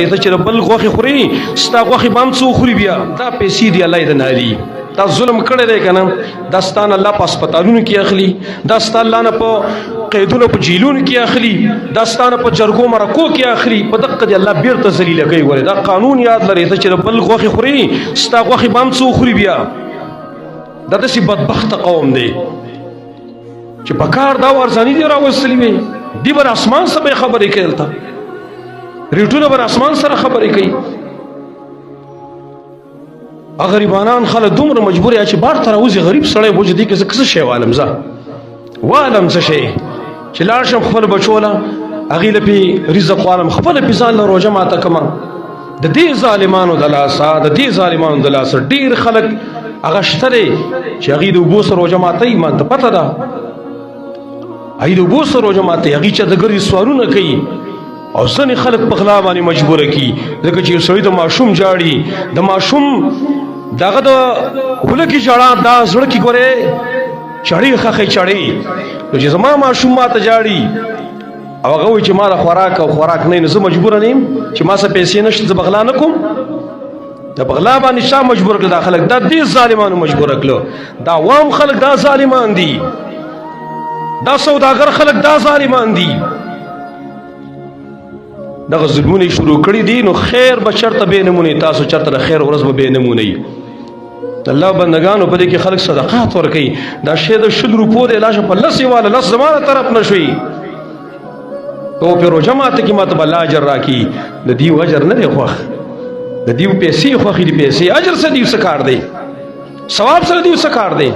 ته چې بل غوخي خوري ستا غوخي بام څو خوري بیا دا پیسې دی الله دې نالي دا ظلم کړی دی کنه دا ستان الله په هسپتالونو کې اخلي دا ستان الله نه په قیدونو په جیلونو کې اخلي دا ستان په جرګو مرکو کې اخلي په دقه دی الله بیرته ذلیل کوي ولې دا قانون یاد لري ته چې بل غوخي خوري ستا غوخي بام څو خوري بیا دا داسې بدبخت قوم دی چې په کار دا ورځنی دی راوستلی وي دی بر اسمان سره خبرې کوي تا ریټونه بر اسمان سره خبرې کوي غریبانان خلک دومره مجبور یا چې بار تر اوسه غریب سړی بوج دی که څه شی والم زه والم څه شی چې لاړ شم خپل بچوله هغې له پې رزق والم خپله پې ځان له روژه ماته کړمه د دې ظالمانو د لاسه د دې ظالمانو د لاسه ډېر خلک هغه شته دی چې هغې د اوبو سره روژه ماتوي ما ته پته ده هغې د اوبو سره روژه ماتوي هغې چې د ګرځي سوالونه کوي او ځینې خلک په غلا باندې مجبوره کي ځکه چې یو سړی د ماشوم جاړي د ماشوم دغه د خوله کې ژړا دا زړه کې ګورې چړې خښې چړې نو چې زما ماشوم ما ته جاړي او هغه وایي چې ما له خوراک او خوراک نه زه مجبوره نه یم چې ما سره پیسې نشته زه بغلا نه کوم د بغلا باندې چا مجبور کړل دا خلک دا دې ظالمانو مجبوره کړل دا عوام خلک دا ظالمان دي دا سوداګر خلک دا ظالمان دي دغه ظلمونه شروع کړي دي نو خیر به چرته بې نمونې تاسو چرته د خیر ورځ به بې نمونې الله بندگانو په دې کې خلک صدقات ورکوي دا شی د 100 روپو دی لاشه په 10 والا 10 زمانه طرف نه شوي تو په روژه ماته کې ماته به الله اجر راکړي د دیو اجر نه دی خوښ د دیو پیسې خوښې دي پیسې اجر سره دیو څه کار دی ثواب سره دیو څه کار دی